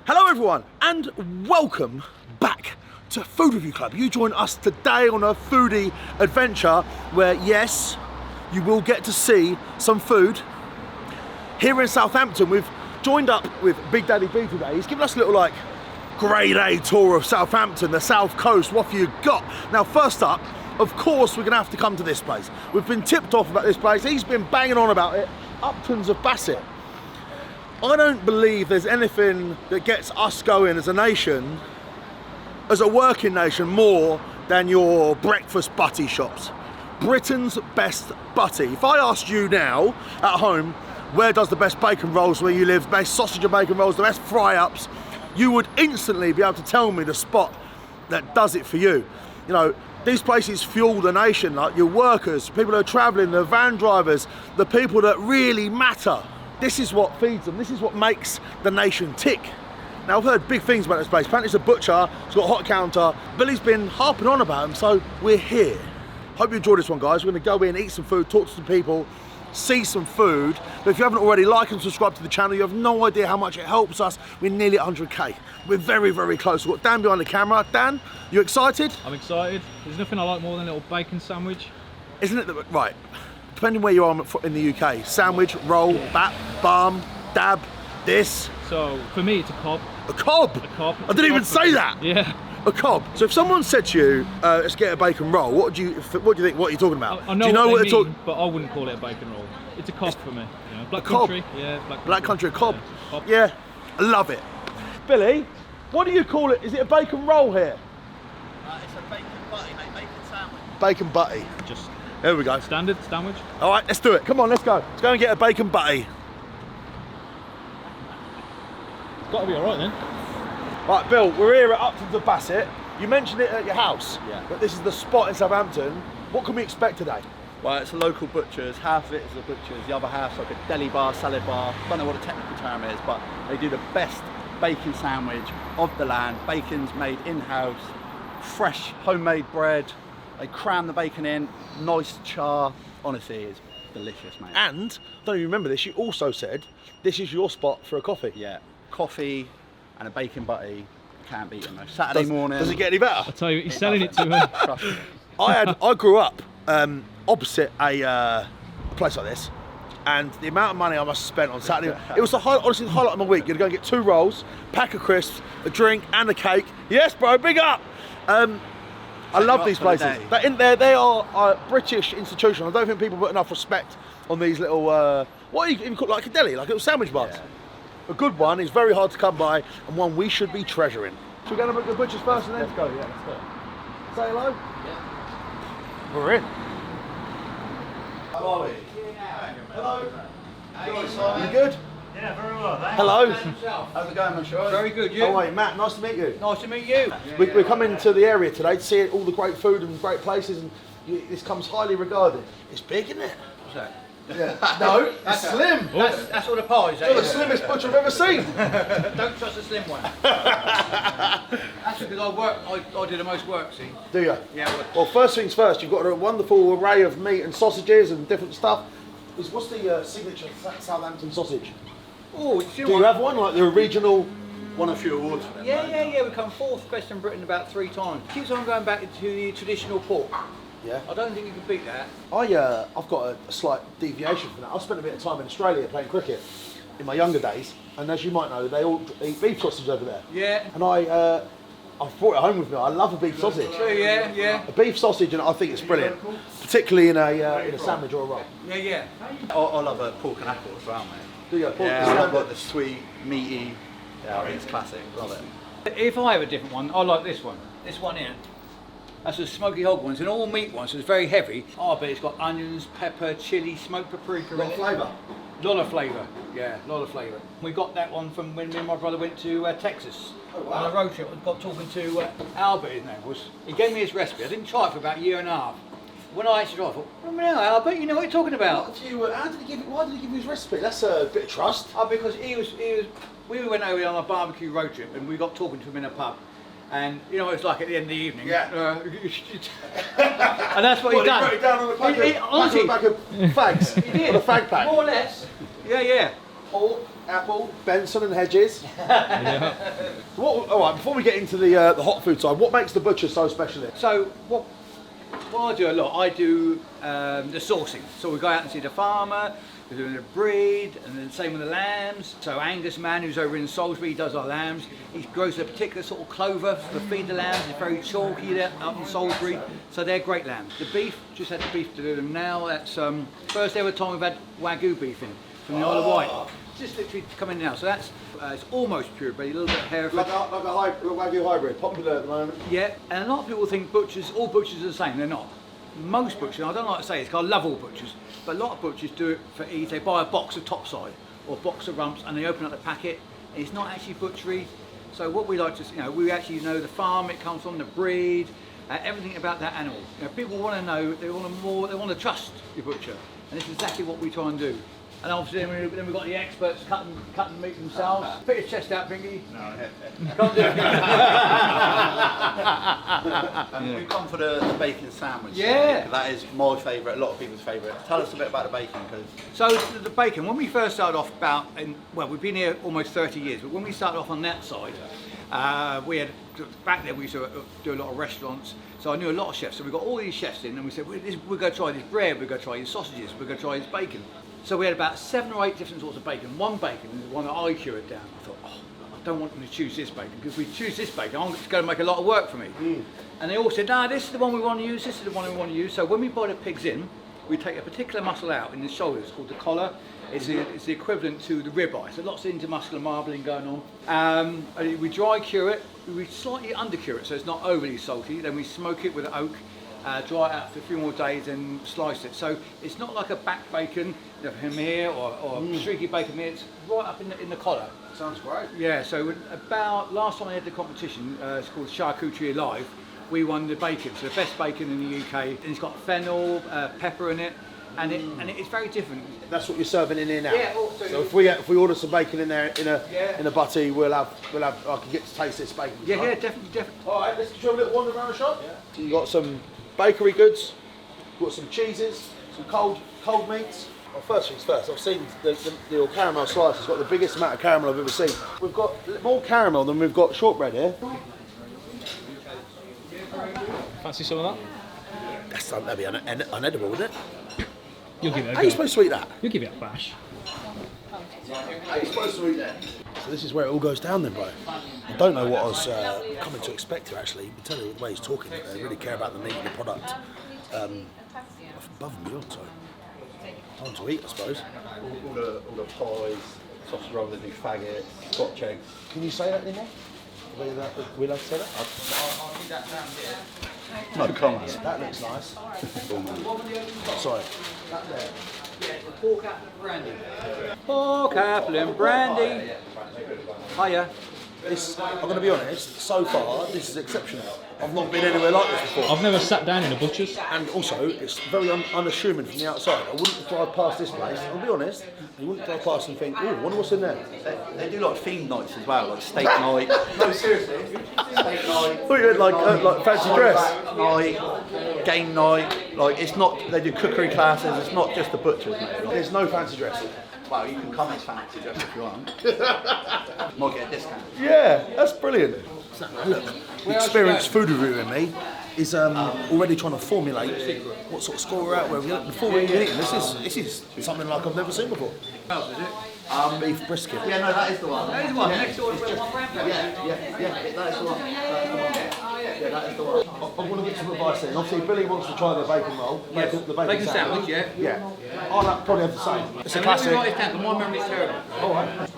Hello everyone, and welcome back to Food Review Club. You join us today on a foodie adventure where, yes, you will get to see some food. Here in Southampton, we've joined up with Big Daddy B today. He's given us a little grade A tour of Southampton, the south coast. What have you got? Now, first up, of course, we're gonna have to come to this place. We've been tipped off about this place. He's been banging on about it. Uptons of Basset. I don't believe there's anything that gets us going as a nation, as a working nation, more than your breakfast butty shops. Britain's best butty. If I asked you now at home, where does the best bacon rolls where you live, best sausage and bacon rolls, the best fry-ups, you would instantly be able to tell me the spot that does it for you. You know, these places fuel the nation, like your workers, people who are travelling, the van drivers, the people that really matter. This is what feeds them, this is what makes the nation tick. Now, I've heard big things about this place. Apparently it's a butcher, it's got a hot counter. Billy's been harping on about him, so we're here. Hope you enjoyed this one, guys. We're gonna go in, eat some food, talk to some people, see some food. But if you haven't already, like and subscribe to the channel. You have no idea how much it helps us. We're nearly at 100K. We're very, very close. We've got Dan behind the camera. Dan, you excited? I'm excited. There's nothing I like more than a little bacon sandwich. Isn't it? Right. Depending where you are in the UK, sandwich, roll, bap, balm, dab, this. So for me, it's a cob. A cob? A cob. I didn't even say that. Yeah. A cob. So if someone said to you, let's get a bacon roll, what do you think? What are you talking about? I know, do you know what they're they talking? mean, but I wouldn't call it a bacon roll. It's a cob for me. You know, black cob. country. Yeah, black country. Black country, a cob. Yeah, cob. Yeah, I love it. Billy, what do you call it? Is it a bacon roll here? It's a bacon butty, mate, bacon sandwich. Bacon butty. Just There we go. standard sandwich. All right, let's do it. Come on, let's go. Let's go and get a bacon butty. Got to be all right then. Right, Bill, we're here at Upton of Basset. You mentioned it at your house, Yeah. but this is the spot in Southampton. What can we expect today? Well, it's a local butcher's. Half of it is a butcher's, the other half's like a deli bar, salad bar. Don't know what the technical term is, but they do the best bacon sandwich of the land. Bacon's made in-house, fresh homemade bread. They cram the bacon in, nice char. Honestly, it's delicious, mate. And, I don't even remember this, you also said this is your spot for a coffee. Yeah, coffee and a bacon butty. Can't beat them. Saturday morning. Does it get any better? I tell you, he's selling it to me. Trust me. I grew up opposite a place like this, and the amount of money I must have spent on Saturday, it was honestly the highlight of my week. You'd go and get 2 rolls, pack of crisps, a drink and a cake. Yes, bro, big up. I love these for the places. day. They are a British institution. I don't think people put enough respect on these little, what you call like a deli, like little sandwich bars. Yeah. A good one is very hard to come by, and one we should be treasuring. Should we go to the butcher's first and then? Let's go, yeah, let's go. Say hello? Yeah. We're in. How are we? Hello. You good? Yeah, very well, thanks. Hello. How's it going, my show? Very good, you? Oh wait, Matt, nice to meet you. Nice to meet you. We're coming to the area today to see all the great food and great places, and this comes highly regarded. It's big, isn't it? What's that? Yeah. No, it's slim. That's all the pies, You're the that is. slimmest butcher I've ever seen. Don't trust the slim one. That's because I do the most work, see? Do you? Yeah, Well, first things first, you've got a wonderful array of meat and sausages and different stuff. What's the signature Southampton sausage? Oh, Do you have one, like the regional? Won a few awards for them. Yeah, we come 4th best in Britain about 3 times. Keeps on going back to the traditional pork. Yeah. I don't think you can beat that. I've got a slight deviation from that. I spent a bit of time in Australia playing cricket in my younger days, and as you might know, they all eat beef sausage over there. Yeah. And I've brought it home with me. I love a beef sausage. So, yeah. A beef sausage, and I think it's brilliant, particularly in a sandwich or a roll. Yeah. I love a pork and apple as well, mate. Do you? Yeah, I love like the sweet, meaty. Yeah, I think it's classic. Love it. If I have a different one, I like this one. This one here. That's the smoky hog one. It's an all meat one, so it's very heavy. Oh, but it's got onions, pepper, chilli, smoked paprika in Got it. flavour. Lot of flavour, yeah, lot of flavour. We got that one from when me and my brother went to Texas. On a road trip. We got talking to Albert, his name was. He gave me his recipe. I didn't try it for about a year and a half. When I actually tried, I thought, oh no, Albert, you know what you're talking about. Why did he give you his recipe? That's a bit of trust. Oh, because we went over on a barbecue road trip and we got talking to him in a pub. And you know what it's like at the end of the evening. Yeah. And that's what he done. Wrote it down on the pack Honestly, of fags. he did. On a fag pack. More or less. Yeah. Pork, apple, Benson and Hedges. Yeah. All right, before we get into the hot food side, what makes the butcher so special here? So what I do a lot, I do the sourcing. So we go out and see the farmer, we're doing the breed, and then same with the lambs. So Angus man, who's over in Salisbury, does our lambs. He grows a particular sort of clover to feed the lambs. It's very chalky there up in Salisbury, so they're great lambs. The beef, just had the beef to do them now. That's first ever time we've had Wagyu beef in from the Isle of Wight. Just literally coming now, so that's it's almost purebred, a little bit of Hereford. Like a Wagyu hybrid, popular at the moment. Yeah, and a lot of people think all butchers are the same. They're not. Most butchers, I don't like to say this, 'cause I love all butchers, but a lot of butchers do it for ease. They buy a box of topside or a box of rumps and they open up the packet, and it's not actually butchery. So what we like to, we actually know the farm it comes from, the breed, everything about that animal. People want to know, they want to trust your butcher, and this is exactly what we try and do. And obviously then we've got the experts cutting meat themselves. Put your chest out, Pinky. No, can't do it. And we've come for the bacon sandwich. Yeah. That is my favourite, a lot of people's favourite. Tell us a bit about the bacon, because So the bacon, when we first started off we've been here almost 30 years, but when we started off on that side, back then we used to do a lot of restaurants, so I knew a lot of chefs. So we got all these chefs in and we said, we're going to try this bread, we're going to try these sausages, we're going to try this bacon. So we had about 7 or 8 different sorts of bacon. One bacon is the one that I cured down. I thought, I don't want them to choose this bacon, because if we choose this bacon, it's going to make a lot of work for me. And they all said, no, this is the one we want to use, this is the one we want to use. So when we buy the pigs in, we take a particular muscle out in the shoulders called the collar. It's the equivalent to the ribeye. So lots of intermuscular marbling going on. We dry cure it, we slightly under cure it so it's not overly salty. Then we smoke it with oak, dry it out for a few more days and slice it. So it's not like a back bacon from here or streaky bacon here, it's right up in the collar. Sounds great. Yeah, so about last time I had the competition, it's called Charcuterie Alive, we won the bacon, so the best bacon in the UK. And it's got fennel, pepper in it, and it's very different. That's what you're serving in here now. Yeah. So if we order some bacon in there in a butty, we'll have I can get to taste this bacon. Yeah, right? yeah, definitely. All right, let's show a little wander around the shop. Yeah. So you got some bakery goods, got some cheeses, some cold meats. Well, first things first, I've seen the caramel slice. It's got the biggest amount of caramel I've ever seen. We've got more caramel than we've got shortbread here. Fancy some of that? That'd be unedible, wouldn't it? You'll give it a How are you go. supposed to eat that? You'll give it a bash. How are you supposed to eat that? So this is where it all goes down then, bro. I don't know what I was coming to expect here, actually. You can tell the way he's talking, they really care about the meat and the product. Above and beyond, so time to eat, I suppose. all the pies, sausage roll, the new faggots, scotch eggs. Can you say that anymore? We'll have to say that? I'll need that down here. No comments. That looks nice. Sorry. That there. Yeah, the pork apple and brandy. Pork apple and brandy. Hiya. I'm going to be honest, so far this is exceptional. I've not been anywhere like this before. I've never sat down in a butcher's. And also, it's very unassuming from the outside. I wouldn't drive past this place, I'll be honest, you wouldn't drive past and think, oh, I wonder what's in there. They do like theme nights as well, like steak night. No, seriously. Steak night. I thought you had like fancy dress. Night, game night. Like it's not. They do cookery classes. It's not just the butchers, mate. There's no fancy dress. Well, you can come as fancy dress if you want. Might get a discount. Yeah, that's brilliant. Look, the experienced food reviewer in me is already trying to formulate what sort of score we're at before we even eat. This is something like I've never seen before. Beef brisket. Yeah, no, that is the one. That is one. Next door is one brand. Yeah, that is the one. Yeah, that is the one. I want to get some advice then. Obviously, Billy wants to try the bacon roll, the bacon sandwich, yeah. Yeah, I'll probably have the same. It's a Let me classic. write it down, because my memory's terrible. All right.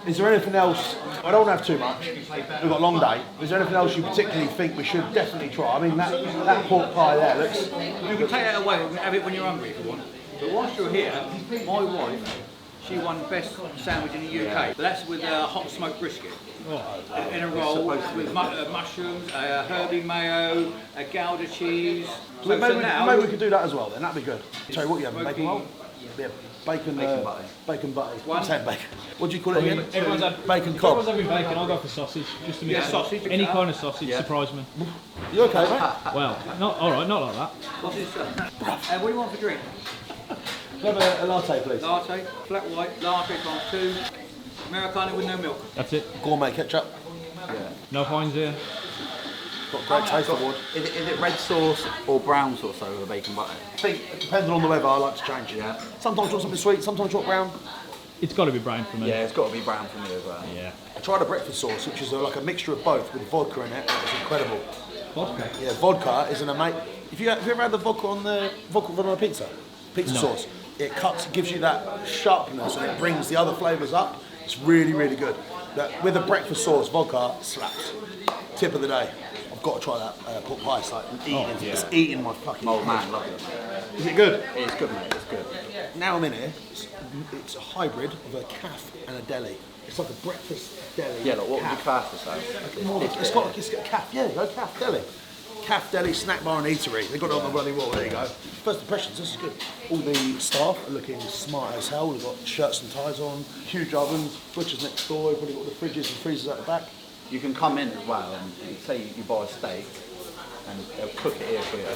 Is there anything else? I don't want to have too much. We've got a long day. Is there anything else you particularly think we should definitely try? I mean, that pork pie there looks. You can take that away and have it when you're hungry if you want. But whilst you're here, my wife, she won best sandwich in the UK. So that's with hot smoked brisket. In a roll with mushrooms, herby mayo, Gouda cheese. So Maybe we could do that as well then. That'd be good. Sorry, what you having? Bacon roll? Yeah, bacon butty. Bacon butty. One. I'm saying bacon. What do you call it again? Everyone's had bacon Everyone's cob. having bacon. I'll go for sausage. Just to mix it up. sausage. Any kind of sausage. Surprise me. You okay, mate? Well, not all right. Not like that. What do you want for drink? Can I have a latte, please? Latte, flat white, latte times 2, Americano with no milk. That's it. Gourmet ketchup. No Heinz here. Got great taste award. Is it red sauce or brown sauce over the bacon butter? I think, depending on the weather, I like to change it. Yeah. Sometimes I want something sweet, sometimes I want brown. It's got to be brown for me. Yeah, it's got to be brown for me as well. Yeah. I tried a breakfast sauce, which is like a mixture of both with vodka in it. It's incredible. Vodka. Yeah, vodka is an amazing. Have you ever had the vodka on a pizza? Pizza sauce. It gives you that sharpness, and it brings the other flavours up. It's really, really good. With a breakfast sauce, vodka slaps. Tip of the day. I've got to try that pork pie. It's like it's eating my fucking. Oh man, love it. Is it good? It's good, mate. It's good. Now I'm in here. It's a hybrid of a calf and a deli. It's like a breakfast deli. Yeah, like what would you class this as? It's got a calf. Yeah, go calf deli. Calf deli, snack bar and eatery. They got it on the running wall. There you go. First impressions. This is good. All the staff are looking smart as hell. They've got shirts and ties on. Huge ovens. Butchers next door. You've probably got the fridges and freezers at the back. You can come in as well and say you buy a steak and they'll cook it here for you,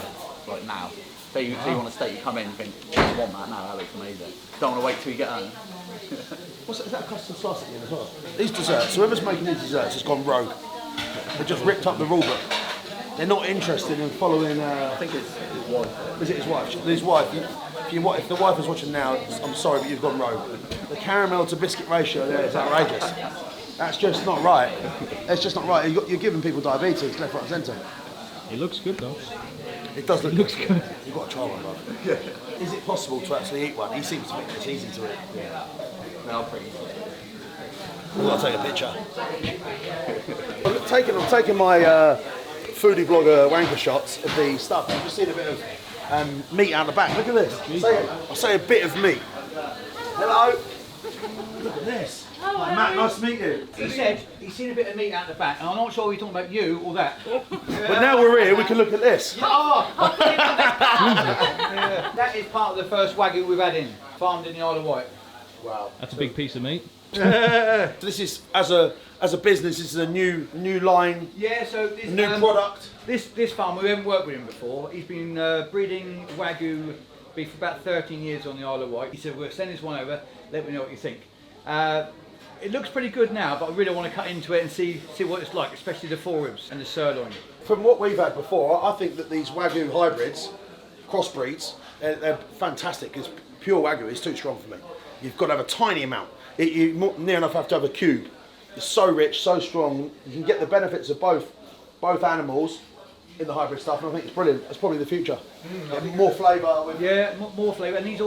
like now. Say you want a steak, you come in and think, I want that now, that looks amazing. Don't want to wait till you get home. Is that a custard slice at the end as well? These desserts, whoever's making these desserts has gone rogue. They've just ripped up the rule book. They're not interested in following. I think it's his wife. Is it his wife? His wife. If the wife is watching now, I'm sorry, but you've gone rogue. The caramel to biscuit ratio there is outrageous. That's just not right. It's just not right. You're giving people diabetes left, right, and centre. It looks good though. It does look good. You've got to try one, bro. Yeah. Is it possible to actually eat one? He seems to think it's easy to eat. Yeah. No, I'm pretty easy. I'll take a picture. I'm taking my foodie blogger wanker shots of the stuff. You've just seen a bit of meat out the back. Look at this. I'll say a bit of meat. Hello. Look at this. Hi, Matt, nice to meet you. He said he's seen a bit of meat out the back, and I'm not sure he's talking about you or that. But now we're here, we can look at this. That is part of the first Wagyu we've had in, farmed in the Isle of Wight. Wow. That's a big piece of meat. So this is, as a business, this is a new line, Yeah, so this, new product. This farmer, we haven't worked with him before. He's been breeding Wagyu beef for about 13 years on the Isle of Wight. He said, we'll send this one over, let me know what you think. It looks pretty good now, but I really want to cut into it and see what it's like, especially the foreribs and the sirloin. From what we've had before, I think that these Wagyu hybrids, crossbreeds, they're fantastic, because pure Wagyu is too strong for me. You've got to have a tiny amount. You near enough have to have a cube. It's so rich, so strong. You can get the benefits of both animals in the hybrid stuff, and I think it's brilliant. It's probably the future. More flavour. Yeah, more flavour, and these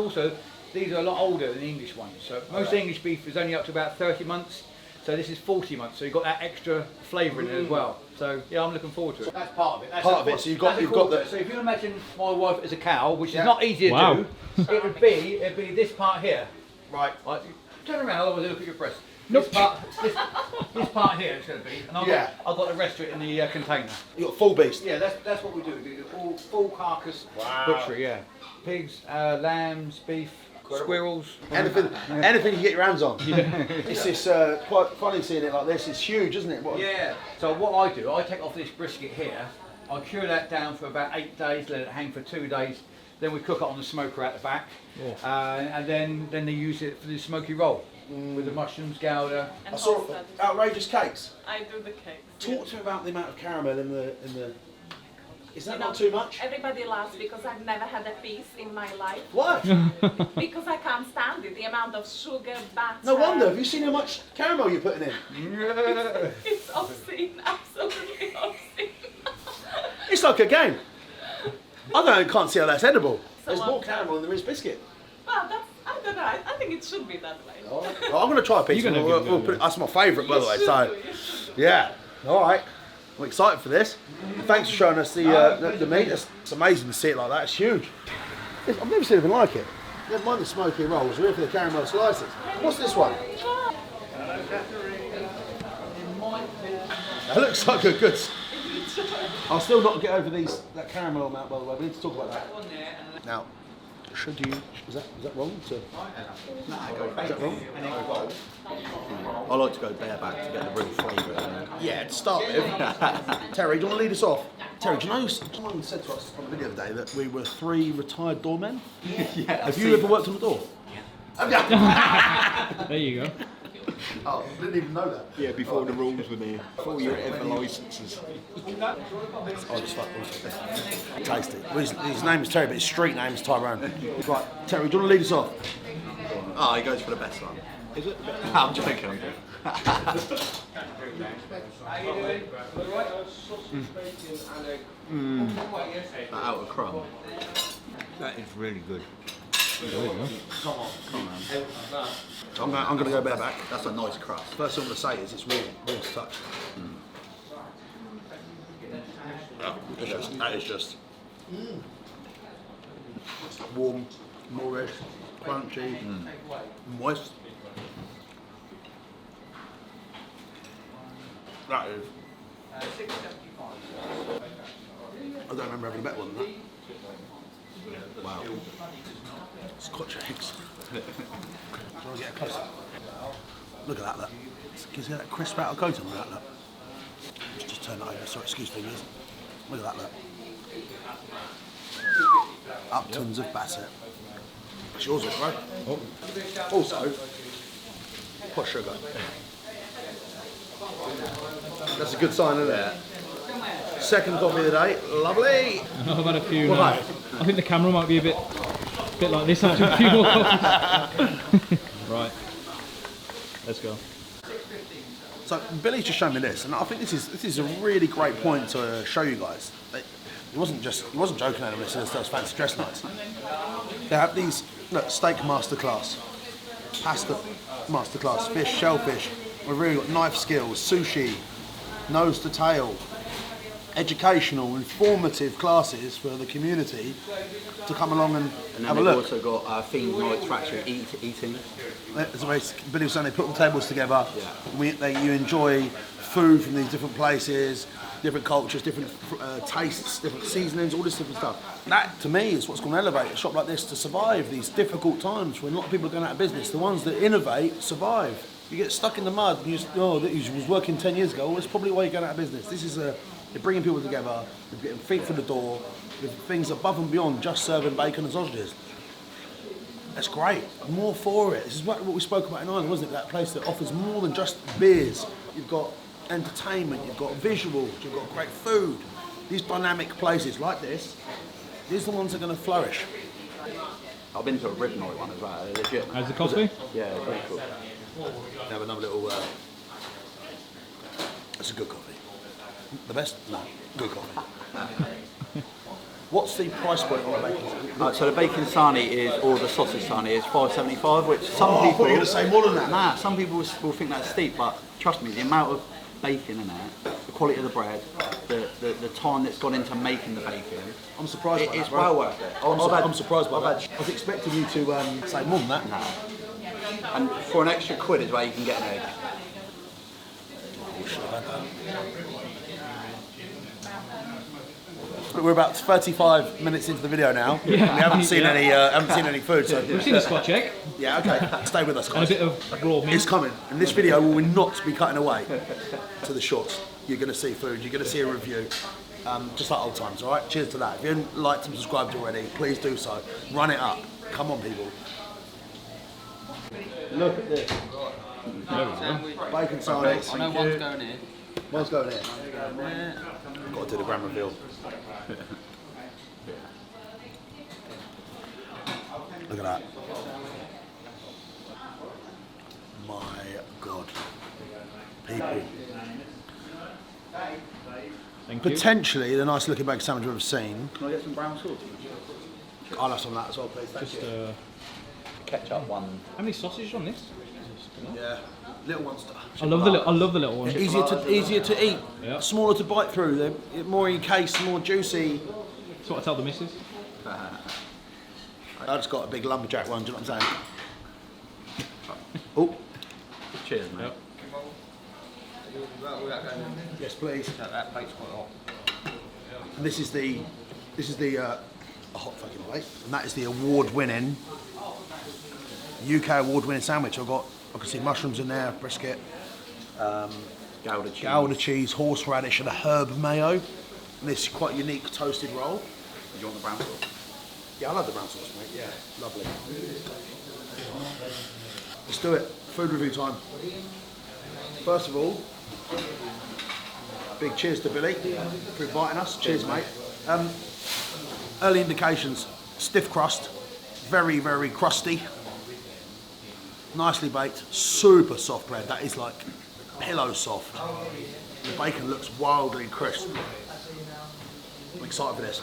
are a lot older than the English ones. So most English beef is only up to about 30 months, so this is 40 months, so you've got that extra flavour in it as well. So yeah, I'm looking forward to it. That's part of it. So you've got the. So if you imagine my wife as a cow, which is not easy to do, it'd be this part here. Right. Like, turn around, otherwise look at your breast. This part here is going to be, and I've got the rest of it in the container. You got full beast. Yeah, that's what we do. We do full carcass butchery. Yeah, pigs, lambs, beef, squirrels. Anything you can get your hands on. It's this quite funny seeing it like this. It's huge, isn't it? Yeah. So what I do, I take off this brisket here. I cure that down for about 8 days. Let it hang for 2 days. Then we cook it on the smoker at the back, and then they use it for the smoky roll with the mushrooms, gouda. I saw outrageous cakes. I do the cakes. Talk to me about the amount of caramel in the. Is that not too much? Everybody laughs because I've never had a piece in my life. Why? Because I can't stand it. The amount of sugar, butter. No wonder. Have you seen how much caramel you're putting in? It's obscene. Absolutely obscene. It's like a game. I can't see how that's edible. So There's more caramel than there is biscuit. Well, I don't know. I think it should be that way. Well, I'm going to try a piece. That's my favourite, by the way. So, yeah. All right. I'm excited for this. Thanks for showing us the meat. It's amazing to see it like that. It's huge. I've never seen anything like it. Never mind the smoky rolls. We're here for the caramel slices. What's this one? That looks like a good. I'll still not get over that caramel amount, by the way. We need to talk about that. Now, should you? Is that wrong? Is that wrong? I like to go bareback to get the real flavour. Yeah, to start with. Terry, do you want to lead us off? Terry, do you know someone said to us on the video the other day that we were 3 retired doormen? Yeah. Have you ever worked on a door? There you go. Oh, I didn't even know that. Yeah, before the rules were there, before you were ever licences. Oh, just fuck. Tasty. Well, his name is Terry, but his street name is Tyrone. Right, Terry, do you want to lead us off? Oh, he goes for the best one. Is it? I'm joking. That outer crumb. That is really good. I'm going to go bareback. That's a nice crust. First thing I'm going to say is it's warm to touch. That is just warm, moorish, crunchy, moist. That is. I don't remember having a better one than that. Wow. Scotch eggs. Do you want to get a close up? Look at that, look. Can you see that crisp out of coating on that, look? Just turn that over, sorry, excuse me, guys. Look at that, look. Uptons of Basset. It's yours, right? Oh. Also, hot sugar. That's a good sign, isn't it? Second coffee of the day, lovely. I've had a few What now. about it? I think the camera might be a bit like this after a few more coffees. Right, let's go. So Billy's just shown me this, and I think this is a really great point to show you guys. He wasn't joking at him when he said those fancy dress nights. They have these steak masterclass, pasta masterclass, fish, shellfish. We've really got knife skills, sushi, nose to tail, educational, informative classes for the community to come along and And then have a they've look. also got themed nights for actually eating. As Billy was saying, they put the tables together. Yeah. You enjoy food from these different places, different cultures, different tastes, different seasonings, all this different stuff. That, to me, is what's going to elevate a shop like this to survive these difficult times when a lot of people are going out of business. The ones that innovate survive. You get stuck in the mud and you was working 10 years ago, well, that's probably why you're going out of business. This is you're bringing people together, you're getting feet through the door, with things above and beyond just serving bacon and sausages. That's great. More for it. This is what we spoke about in Ireland, wasn't it? That place that offers more than just beers. You've got entertainment, you've got visuals, you've got great food. These dynamic places like this, these are the ones that are going to flourish. I've been to a rib night one as well. They're legit. How's the coffee? Yeah, very cool. Have another little. That's a good coffee. The best? No, good coffee. What's the price point on the bacon? So the bacon sarnie or the sausage sarnie is $5.75, which some I thought people you were going to say more than that. Nah, some people will think that's steep, but trust me, the amount of bacon in there, the quality of the bread, the time that's gone into making the bacon, I'm surprised by that, it's bro. well worth it. I'm surprised by that. I was expecting you to say more than that. Nah. And for an extra £1 as well, you can get an egg. We're about 35 minutes into the video now. Yeah. We haven't seen any food. So We've seen a Scotch egg yeah, okay. Stay with us, and a guys. bit of raw meat. It's coming, and this video will not be cutting away to the shorts. You're going to see food. You're going to see a review. Just like old times, all right? Cheers to that. If you haven't liked and subscribed already, please do so. Run it up. Come on, people. Look at this. Bacon sarnies. I know one's going here. One's going here. Got to do the grand reveal. Look at that. My God. People. Thank you. Potentially the nice looking bacon sandwich we've ever seen. Can I get some brown sauce? I'll have some of that as well, please. Thank Just, you. Ketchup one. how many sausages on this? Yeah. Little ones. I love the little one. Easier to eat. Yeah. Smaller to bite through. They're more encased, more juicy. That's what I tell the missus. I just got a big lumberjack one, do you know what I'm saying? Oh, Cheers, mate. Yep. yes please. That plate's quite hot. And this is the a hot fucking plate, and that is the award-winning UK award-winning sandwich. I can see mushrooms in there, brisket, Gouda cheese. Gouda cheese, horseradish, and a herb mayo. And this quite unique toasted roll. You want the brown sauce? Yeah, I love the brown sauce, mate. Yeah, lovely. Let's do it. Food review time. First of all, big cheers to Billy for inviting us. Cheers, mate. Early indications: stiff crust, very, very crusty, nicely baked, super soft bread. That is like pillow soft. The bacon looks wildly crisp. I'm excited for this.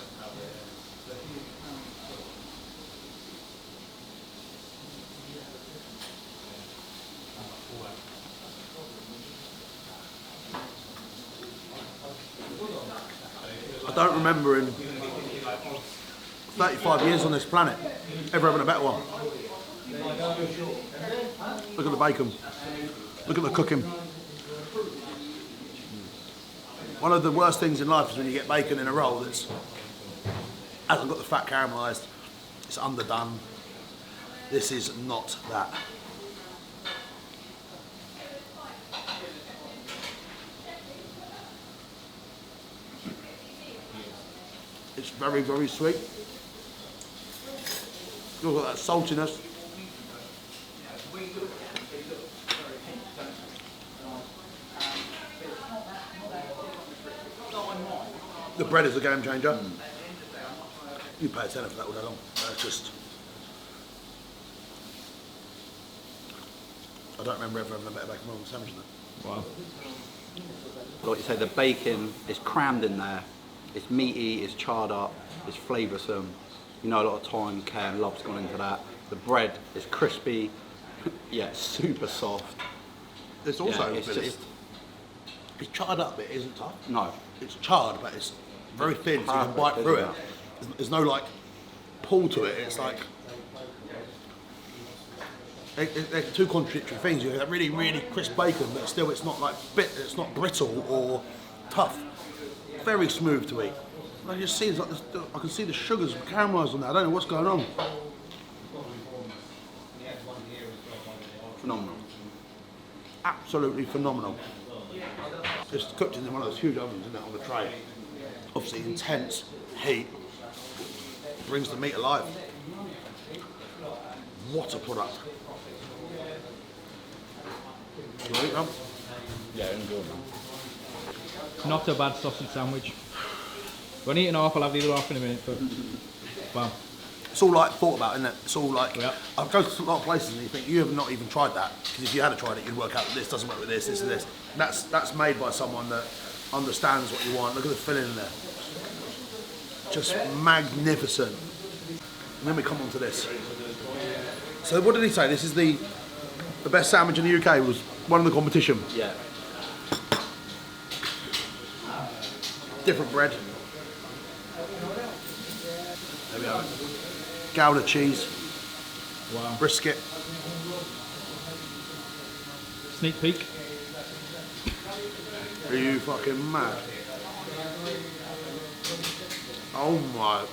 I don't remember in 35 years on this planet ever having a better one. Look at the bacon. Look at the cooking. One of the worst things in life is when you get bacon in a roll that's hasn't got the fat caramelised, it's underdone. This is not that. It's very, very sweet. Look at that saltiness. The bread is a game changer. You pay a tenner for that all day long. That's just... I don't remember ever having a better bacon roll sandwich than that. Wow. Like you say, the bacon is crammed in there. It's meaty, it's charred up, it's flavoursome. You know, a lot of time, care and love's gone into that. The bread is crispy, yeah, super soft. There's also, Yeah, it's Billy, just- it's charred up, but it isn't tough. No, It's charred, but it's very thin, so you can Perfect, bite through isn't it. There's no like pull to it. It's like they're two contradictory things. You have that really, really crisp bacon, but still it's not like it's not brittle or tough. Very smooth to eat. I just see like I can see the sugars caramelised on there. I don't know what's going on. phenomenal. Absolutely phenomenal. It's cooked in one of those huge ovens, isn't it, on the tray. Obviously intense heat brings the meat alive. What a product. You want to eat one? Yeah, enjoy Not a bad sausage sandwich. When eating half, I'll have the other half in a minute, but wow. It's all like thought about, isn't it? It's all like, Yep. I've gone to a lot of places and you think, you have not even tried that. Because if you had tried it, you'd work out that this doesn't work with this, this and this. That's made by someone that understands what you want. Look at the filling in there. Just magnificent. And then we come on to this. So what did he say? This is the best sandwich in the UK, was won in the competition. Yeah. Different bread. There we are. Gouda cheese. Wow. Brisket. Sneak peek. Are you fucking mad? Oh my.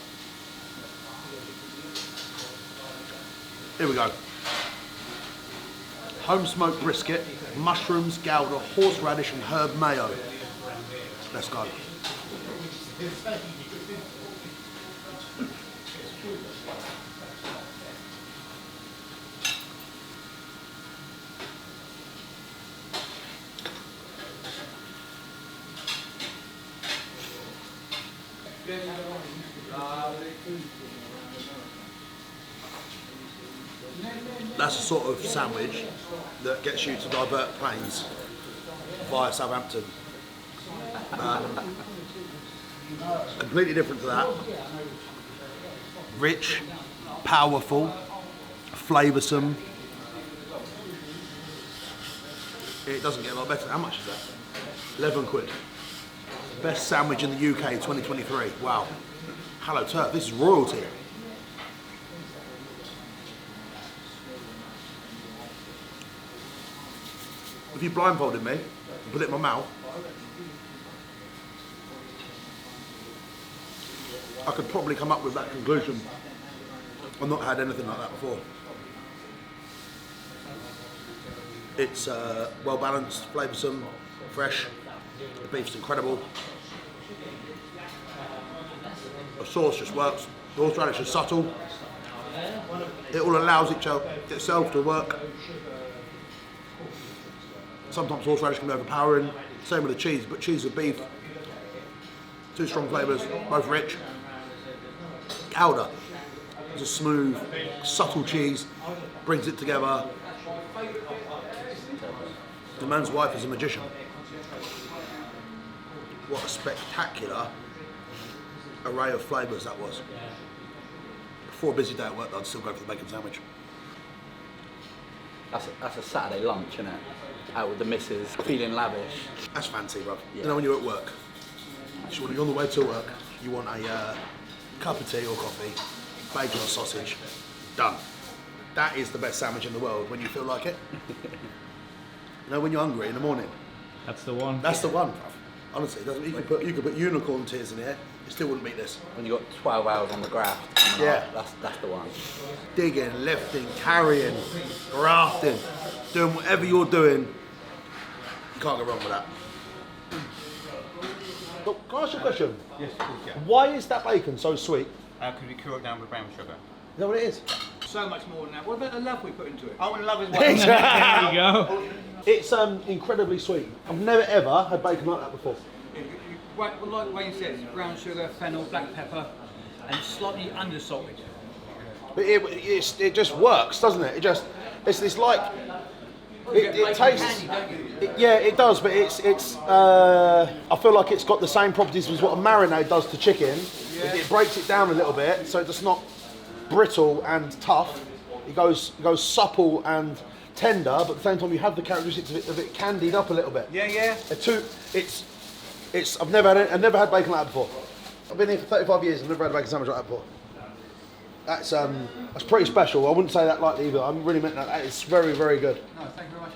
Here we go. Home smoked brisket, mushrooms, gouda, horseradish and herb mayo. Let's go. That's the sort of sandwich that gets you to divert planes via Southampton. Completely different to that. Rich, powerful, flavoursome. It doesn't get a lot better. How much is that? 11 quid. Best sandwich in the UK 2023. Wow. Hello Turf, this is royalty. If you blindfolded me and put it in my mouth, I could probably come up with that conclusion. I've not had anything like that before. It's well balanced, flavoursome, fresh. The beef's incredible. The sauce just works. The horseradish is subtle. It all allows itself to work. Sometimes horseradish can be overpowering. Same with the cheese, but cheese and beef, two strong flavours, both rich. Gouda is a smooth, subtle cheese, brings it together. The man's wife is a magician. What a spectacular array of flavours that was. Before a busy day at work, I'd still go for the bacon sandwich. That's a Saturday lunch, isn't it? Out with the missus, feeling lavish. That's fancy, bruv. Yeah. You know when you're at work, when you're on the way to work, you want a cup of tea or coffee, bacon or sausage, done. That is the best sandwich in the world when you feel like it. You know, when you're hungry in the morning. That's the one. That's the one, bruv. Honestly, you could put unicorn tears in here, it still wouldn't beat this. When you got 12 hours on the graft, Yeah. that's the one. Digging, lifting, carrying, grafting, doing whatever you're doing, you can't go wrong with that. Look, can I ask you a question? Yes, of course, yeah. Why is that bacon so sweet? Because we cool it down with brown sugar. Is that what it is? So much more than that. What about the love we put into it? Oh, and love as well. There you go. It's incredibly sweet. I've never ever had bacon like that before. Well, like Wayne says, brown sugar, fennel, black pepper, and slightly undersalted. But it just works, doesn't it? It's like it tastes. Candy, don't you? Yeah, it does, but I feel like it's got the same properties as what a marinade does to chicken. Yeah. It breaks it down a little bit, so it's not brittle and tough. It goes supple and tender, but at the same time you have the characteristics of it candied up a little bit. Yeah, yeah. I've never had bacon like that before. I've been here for 35 years. I've never had a bacon sandwich like that before. That's pretty special. I wouldn't say that lightly either. I really meant that. That is very, very good. No, thank you very much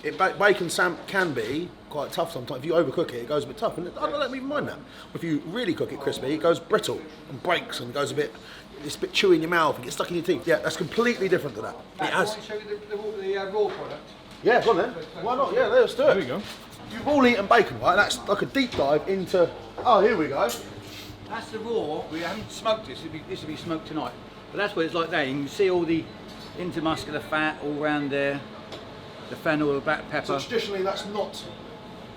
indeed. Bacon can be quite tough sometimes. If you overcook it be a bit tough. And I don't even mind that. If you really cook it crispy, it goes brittle and breaks and goes it's a bit chewy in your mouth and gets stuck in your teeth. Yeah, that's completely different to that. It has. I want to show you the raw product. Yeah, go on then. Why not? Yeah, let's do it. There we go. You've all eaten bacon, right? That's like a deep dive into. Oh, here we go. That's the raw. We haven't smoked this. This will be smoked tonight. But that's what it's like there. You can see all the intermuscular fat all around there. The fennel, the black pepper. So traditionally, that's not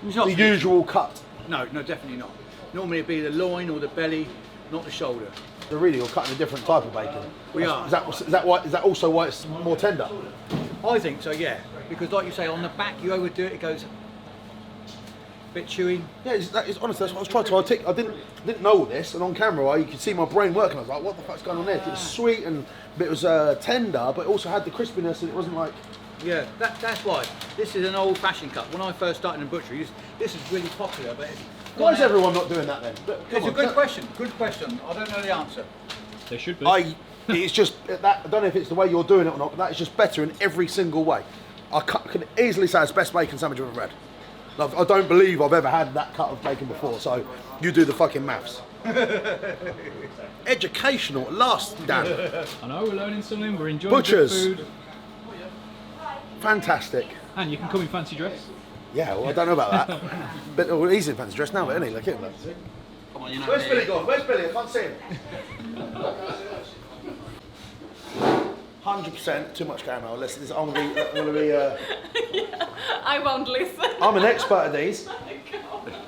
It's not the usual cut. No, definitely not. Normally it'd be the loin or the belly, not the shoulder. So really, you're cutting a different type of bacon. We are. Is that also why it's more tender? I think so, yeah. Because like you say, on the back you overdo it, it goes a bit chewy. Yeah, honestly, that's what I was trying to articulate. I didn't know all this, and on camera, you could see my brain working. I was like, what the fuck's going on there? It was sweet and it was tender, but it also had the crispiness, and it wasn't like. Yeah, that's why. This is an old-fashioned cut. When I first started in butchery, this is really popular. But Why is everyone not doing that then? It's a good question. Good question. I don't know the answer. They should be. It's just that I don't know if it's the way you're doing it or not, but that is just better in every single way. I can easily say it's the best bacon sandwich I've ever had. Like, I don't believe I've ever had that cut of bacon before, so you do the fucking maths. Educational at last, Dan. I know, we're learning something, we're enjoying Butchers. good food. Fantastic. And you can come in fancy dress. Yeah, well, I don't know about that. But well, he's in fancy dress now, isn't he? Look at him. Come on, you know. Where's Billy gone? Where's Billy? I can't see him. 100% too much caramel. Listen, I'm gonna be. Yeah, I won't listen. I'm an expert at these.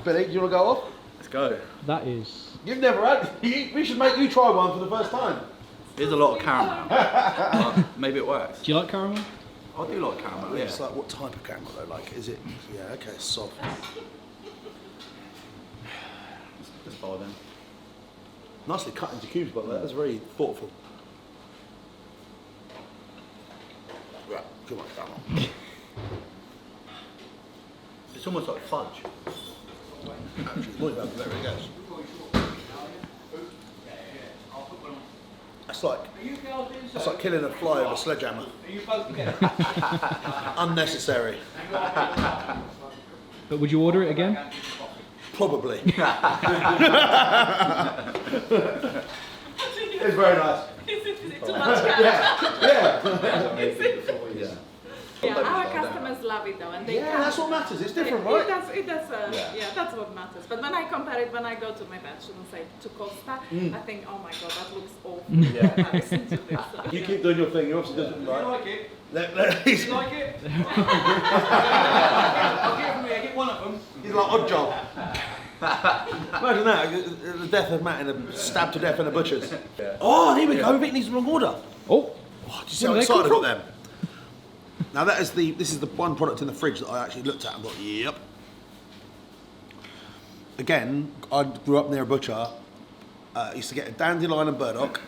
Billy, do you want to go off? Let's go. That is. You've never had. We should make you try one for the first time. There's a lot of caramel. But maybe it works. Do you like caramel? I do like caramel, yeah. It's like, what type of caramel though? Like, is it? Yeah, okay, it's soft. Let's follow them. Nicely cut into cubes, by the way. That's very thoughtful. Right, come on, come on. It's almost like fudge. Actually, it's more about there it goes. That's like killing a fly with a sledgehammer. Unnecessary. But would you order it again? Probably. It's very nice. Is it too much caramel? Yeah. Yeah, our customers love it though, and they Yeah, come. that's what matters. It's different, It right? does, yeah, that's what matters. But when I compare it, when I go to maybe I shouldn't say to Costa, I think, oh my god, that looks awful. Yeah. When I listen to this, so, You yeah. keep doing your thing. You obviously doing it right. You like it? He's You like it? I'll give me. I get one of them. like odd job. Imagine that, the death of Matt in a stabbed to death in a butcher's. Oh, here we go. We've eaten these in wrong order. Oh, Oh, did you see how What are they excited I got called? them? Now this is the one product in the fridge that I actually looked at and got, yep. Again, I grew up near a butcher. Used to get a dandelion and burdock,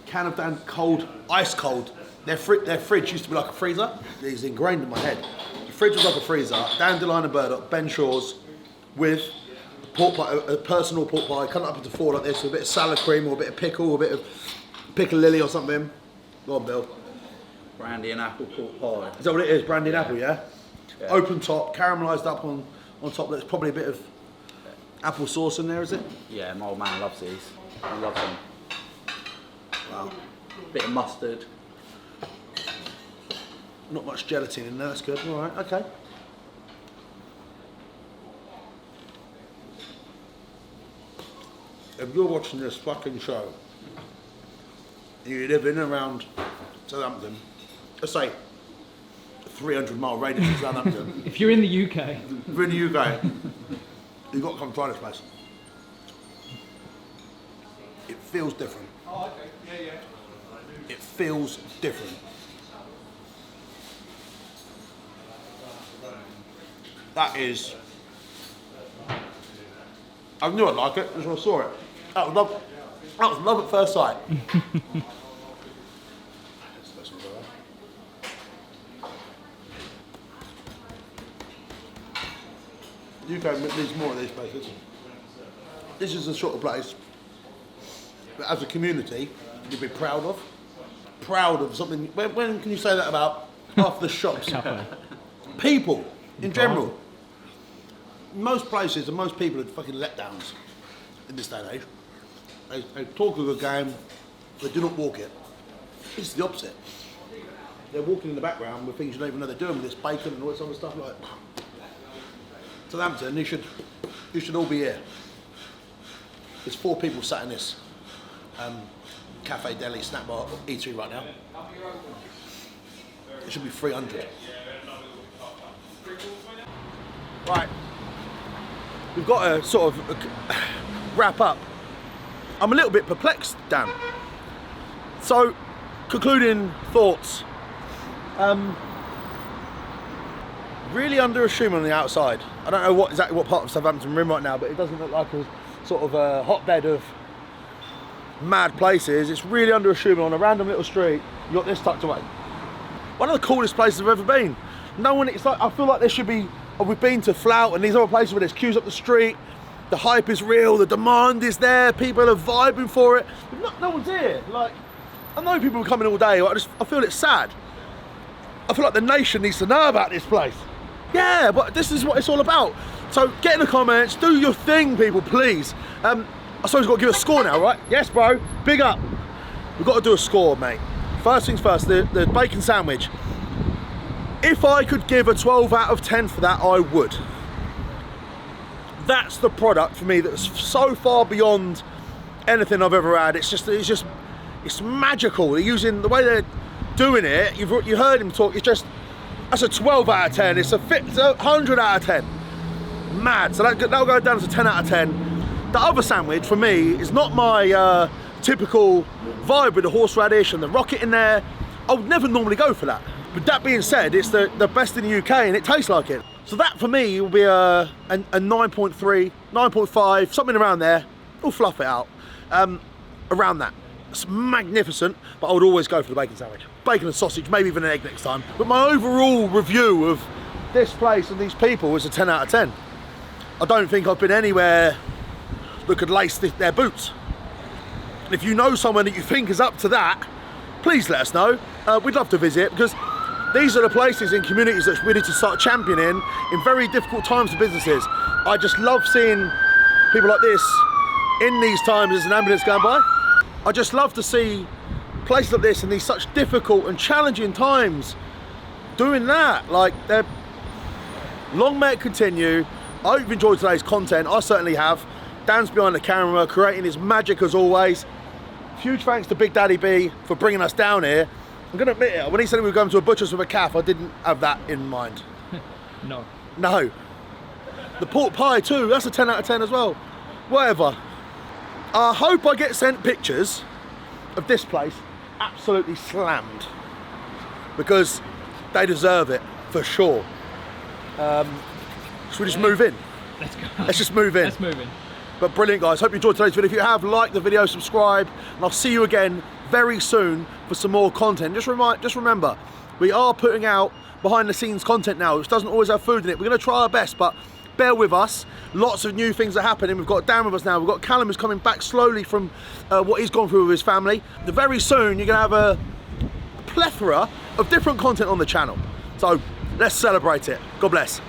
can of cold, ice cold. Their fridge used to be like a freezer. It's ingrained in my head. The fridge was like a freezer. Dandelion and burdock, Ben Shaw's, with pork pie, a personal pork pie, cut it up into 4 like this, with a bit of salad cream or a bit of pickle, or a bit of piccalilli or something. Go on, Bill. Brandy and apple pork pie. Is that what it is? Brandy and apple, yeah? Open top, caramelised up on top. There's probably a bit of apple sauce in there, is it? Yeah, my old man loves these. He loves them. Wow. Bit of mustard. Not much gelatin in there, that's good. All right, okay. If you're watching this fucking show, and you live in and around Southampton, let's say 300-mile radius of Southampton, if you're in the UK, if you're in the UK, you've got to come try this place. It feels different. Oh, okay. Yeah. It feels different. That is... I knew I'd like it, as I saw it. That was love at first sight. UK needs more of these places. This is the sort of place that as a community you'd be proud of. Proud of something. When can you say that about half the shops? People, in general. Most places and most people are fucking letdowns in this day and age. They talk a good game, they do not walk it. This is the opposite. They're walking in the background with things you don't even know they're doing, with this bacon and all this other stuff. Like Southampton, you should all be here. There's 4 people sat in this cafe, deli, snack bar, eatery right now. It should be 300. Right. We've got to sort of wrap up. I'm a little bit perplexed, Dan. So, concluding thoughts. Really underachieving on the outside. I don't know exactly what part of Southampton we're in right now, but it doesn't look like a sort of a hotbed of mad places. It's really underachieving on a random little street. You got this tucked away. One of the coolest places I've ever been. No one, it's like, I feel like there should be, we've been to Flout and these other places where there's queues up the street, the hype is real, the demand is there, people are vibing for it. No one's here. Like, I know people are coming all day, I feel it's sad. I feel like the nation needs to know about this place. Yeah, but this is what it's all about. So get in the comments, do your thing, people, please. I suppose we've got to give a score now, right? Yes, bro, big up. We've got to do a score, mate. First things first, the bacon sandwich. If I could give a 12 out of 10 for that, I would. That's the product for me that's so far beyond anything I've ever had. It's magical. They're using the way they're doing it. You heard him talk. That's a 12 out of 10. It's a 100 out of 10. Mad. So that'll go down to 10 out of 10. The other sandwich for me is not my typical vibe with the horseradish and the rocket in there. I would never normally go for that. But that being said, it's the best in the UK and it tastes like it. So that for me will be a 9.3, 9.5, something around there. We'll fluff it out. Around that. It's magnificent, but I would always go for the bacon sandwich. Bacon and sausage, maybe even an egg next time. But my overall review of this place and these people is a 10 out of 10. I don't think I've been anywhere that could lace their boots. And if you know someone that you think is up to that, please let us know. We'd love to visit, because these are the places and communities that we need to start championing in very difficult times for businesses. I just love seeing people like this in these times as an ambulance going by. I just love to see places like this in these such difficult and challenging times doing that. Like, they're long may it continue. I hope you've enjoyed today's content. I certainly have. Dan's behind the camera, creating his magic as always. Huge thanks to Big Daddy B for bringing us down here. I'm gonna admit it, when he said we were going to a butcher's with a calf, I didn't have that in mind. No. No. The pork pie too, that's a 10 out of 10 as well. Whatever. I hope I get sent pictures of this place absolutely slammed, because they deserve it for sure. Should we just move in? Let's go. Let's just move in. Let's move in. But brilliant, guys. Hope you enjoyed today's video. If you have, like the video, subscribe, and I'll see you again very soon for some more content. Just remember, we are putting out behind the scenes content now, which doesn't always have food in it. We're going to try our best, but bear with us. Lots of new things are happening. We've got Dan with us now. We've got Callum who's coming back slowly from what he's gone through with his family. Very soon, you're going to have a plethora of different content on the channel. So let's celebrate it. God bless.